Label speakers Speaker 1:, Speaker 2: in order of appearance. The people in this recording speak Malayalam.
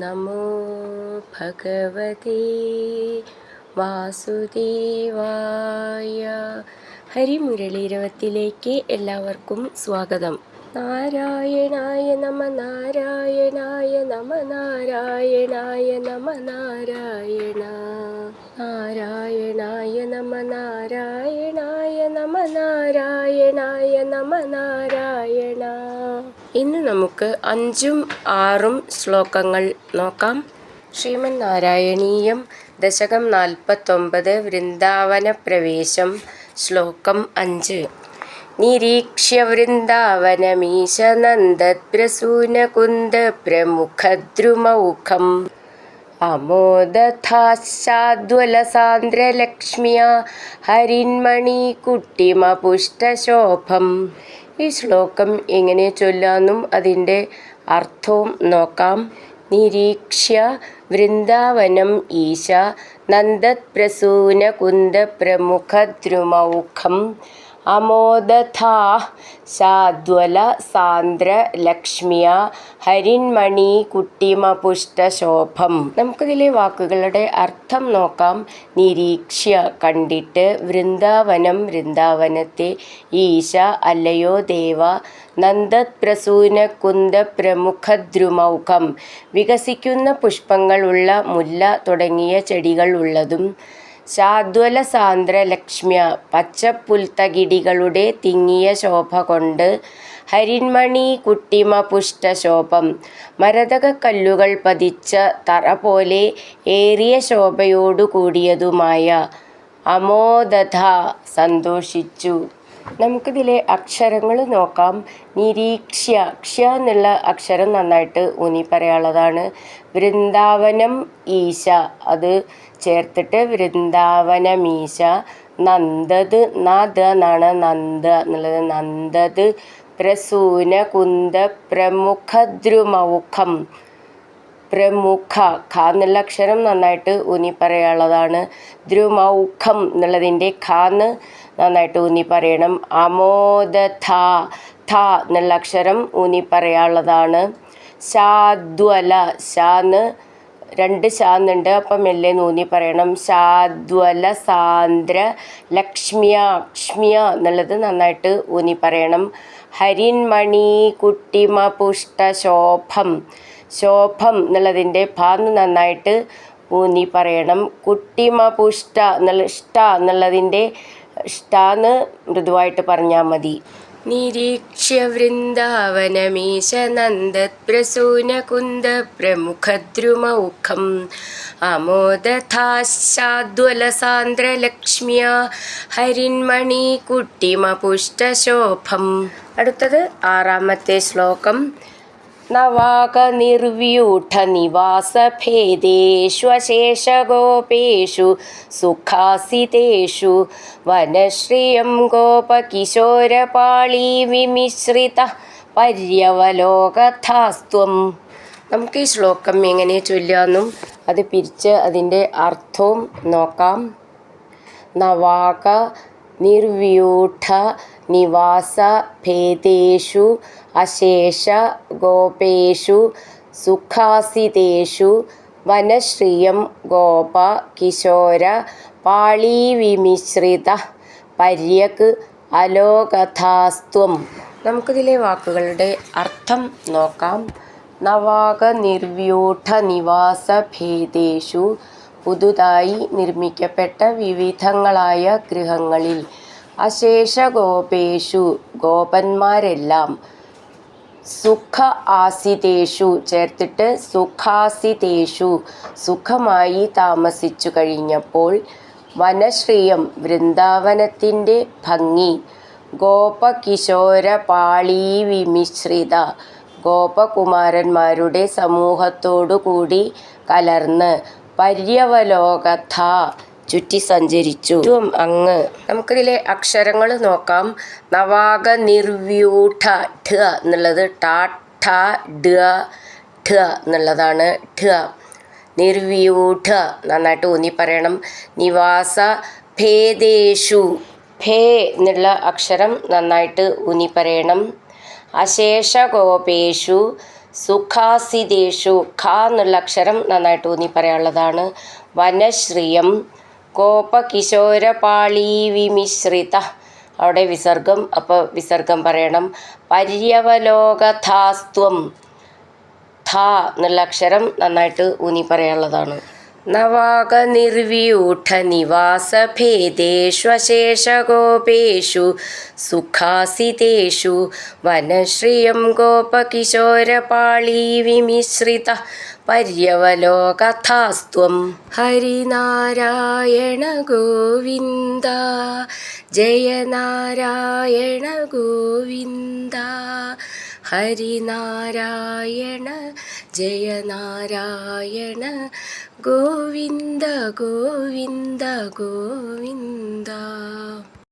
Speaker 1: നമോ ഭഗവതേ വാസുദേവായ. ഹരിമുരളീരവത്തിലേക്ക് എല്ലാവർക്കും സ്വാഗതം. നാരായണായ നമ നാരായണായ നമ നാരായണായ നമ നാരായണ നാരായണായ നമ നാരായണായ നമ നാരായണായ നമ നാരായണ. ഇന്ന് നമുക്ക് 5ഉം 6ഉം ശ്ലോകങ്ങൾ നോക്കാം. ശ്രീമൻ നാരായണീയം ദശകം 49 വൃന്ദാവന പ്രവേശം. ശ്ലോകം 5. നിരീക്ഷ്യ വൃന്ദാവനമീശ നന്ദദ്രസൂനകുന്ദപ്രമുഖദ്രുമൗഖം അമോദഥാശ്ചാദ്വലസാന്ദ്രലക്ഷ്മ്യാ ഹരിന്മണീകുട്ടിമപുഷ്ടശോഭം. ഈ ശ്ലോകം എങ്ങനെ ചൊല്ലാന്നും അതിൻ്റെ അർത്ഥവും നോക്കാം. നിരീക്ഷ്യ വൃന്ദാവനം ഈശ നന്ദപ്രസൂനകുന്ദപ്രമുഖദ്രുമൗഖം അമോദഥാ ശാദ്വലസാന്ദ്രലക്ഷ്മ്യാ ഹരിന്മണീകുട്ടിമപുഷ്ടശോഭം. നമുക്കിതിലെ വാക്കുകളുടെ അർത്ഥം നോക്കാം. നിരീക്ഷ്യ കണ്ടിട്ട്, വൃന്ദാവനം വൃന്ദാവനത്തെ, ഈശ അല്ലയോ ദേവ, നന്ദപ്രസൂനകുന്ദപ്രമുഖദ്രുമൗഖം വികസിക്കുന്ന പുഷ്പങ്ങളുള്ള മുല്ല തുടങ്ങിയ ചെടികൾ ഉള്ളതും, ശാദ്വലസാന്ദ്രലക്ഷ്മ്യ പച്ചപ്പുൽത്തകിടികളുടെ തിങ്ങിയ ശോഭ കൊണ്ട്, ഹരിന്മണീകുട്ടിമപുഷ്ടശോഭം മരതകക്കല്ലുകൾ പതിച്ച തറ പോലെ ഏറിയ ശോഭയോടു കൂടിയതുമായ, അമോദഥ സന്തോഷിച്ചു. നമുക്കിതിലെ അക്ഷരങ്ങൾ നോക്കാം. നിരീക്ഷ്യ, ക്ഷ്യ എന്നുള്ള അക്ഷരം നന്നായിട്ട് ഊന്നി പറയാനുള്ളതാണ്. വൃന്ദാവനം ഈശ, അത് ചേർത്തിട്ട് വൃന്ദാവനമീശ. നന്ദത്, നദ എന്നാണ് നന്ദ എന്നുള്ളത്, നന്ദത് പ്രസൂനകുന്ദ പ്രമുഖദ്രുമൗഖം. പ്രമുഖ, ഖ എന്നുള്ള അക്ഷരം നന്നായിട്ട് ഊന്നി പറയാനുള്ളതാണ്. ദ്രുമൗഖം എന്നുള്ളതിൻ്റെ ഖാന്ന് നന്നായിട്ട് ഊന്നി പറയണം. അമോദഥ, ഥ എന്നുള്ള അക്ഷരം ഊന്നി പറയാനുള്ളതാണ്. ശാദ്വല, ശാന്ന് 2 ശാന്നുണ്ട്, അപ്പം മെല്ലെ ഊന്നി പറയണം. ശാദ്വല സാന്ദ്ര ലക്ഷ്മ്യ, ക്ഷ്മ്യ എന്നുള്ളത് നന്നായിട്ട് ഊന്നി പറയണം. ഹരിന്മണീകുട്ടിമപുഷ്ടശോഭം, ശോഭം എന്നുള്ളതിൻ്റെ ഭാന്ന് നന്നായിട്ട് ഊന്നി പറയണം. കുട്ടിമപുഷ്ട എന്നുള്ള ഷ്ട എന്നുള്ളതിൻ്റെ ഷ്ടാന്ന് മൃദുവായിട്ട് പറഞ്ഞാൽ മതി. നിരീക്ഷ്യ വൃന്ദാവനമീശ നന്ദപ്രസൂനകുന്ദപ്രമുഖദ്രുമൗഖം അമോദഥാശ്ചാദ്വലസാന്ദ്രലക്ഷ്മ്യാ ഹരിന്മണീകുട്ടിമപുഷ്ടശോഭം. അടുത്തത് 6ാമത്തെ ശ്ലോകം. നവാകനിർവ്യൂഢനിവാസഭേദേഷ്വശേഷഗോപേഷു സുഖാസിതേഷു വനശ്രിയം ഗോപകിശോരപാളീവിമിശ്രിതഃ പര്യവലോകഥാസ്ത്വം. നമുക്ക് ഈ ശ്ലോകം എങ്ങനെ ചൊല്ലാമെന്നും അത് പിരിച്ച് അതിൻ്റെ അർത്ഥവും നോക്കാം. നവാക നിർവ്യൂഢ നിവാസ ഭേദേഷു അശേഷ ഗോപേഷു സുഖാസിതേഷു വനശ്രിയം ഗോപ കിശോര പാളീവിമിശ്രിതഃ പര്യക് അലോകഥാസ്ത്വം. നമുക്കിതിലെ വാക്കുകളുടെ അർത്ഥം നോക്കാം. നവാക നിർവ്യൂഢ നിവാസ ഭേദേഷു, പുതുതായി നിർമ്മിക്കപ്പെട്ട വിവിധങ്ങളായ ഗൃഹങ്ങളിൽ, അശേഷ ഗോപേഷു ഗോപന്മാരെല്ലാം, സുഖ ആസിതേഷു ചേർത്തിട്ട് സുഖാസിതേഷു സുഖമായി താമസിച്ചു കഴിഞ്ഞപ്പോൾ, വനശ്രിയം വൃന്ദാവനത്തിൻ്റെ ഭംഗി, ഗോപകിശോര പാളീവിമിശ്രിത ഗോപകുമാരന്മാരുടെ സമൂഹത്തോടുകൂടി കലർന്ന്, പര്യവലോകഥ ചുറ്റി സഞ്ചരിച്ചു. അങ്ങ്. നമുക്കിതിലെ അക്ഷരങ്ങൾ നോക്കാം. നവാക നിർവ്യൂഢ, ഠ എന്നുള്ളത് ടാ ഠ ഡ ഠ എന്നുള്ളതാണ്. ഠ. നിർവ്യൂഢ നന്നായിട്ട് ഊന്നി പറയണം. നിവാസ ഭേദേഷു, ഭേ എന്നുള്ള അക്ഷരം നന്നായിട്ട് ഊന്നി പറയണം. അശേഷ ഗോപേഷു സുഖാസിതേഷു ഖ എന്നുള്ള അക്ഷരം നന്നായിട്ട് ഊന്നി പറയാനുള്ളതാണ്. വനശ്രിയം ഗോപകിശോരപാളീ വിമിശ്രിത അവിടെ വിസർഗം, അപ്പോൾ വിസർഗം പറയണം. പര്യവലോകഥാസ്ത്വം ഥ എന്നുള്ള അക്ഷരം നന്നായിട്ട് ഊന്നി പറയാനുള്ളതാണ്. നവാക നിർവ്യൂഢ നിവാസഭേദേഷ്വശേഷഗോപേഷു സുഖാസിതേഷു വനശ്രിയം ഗോപകിശോരപാളീ വിമിശ്രിത പര്യവലോകഥാസ്ത്വം. ഹരിനാരായണ ഗോവിന്ദ ജയ നാരായണ ഗോവിന്ദ ഹരിനാരായണ ജയ നാരായണ ഗോവിന്ദ ഗോവിന്ദ ഗോവിന്ദ.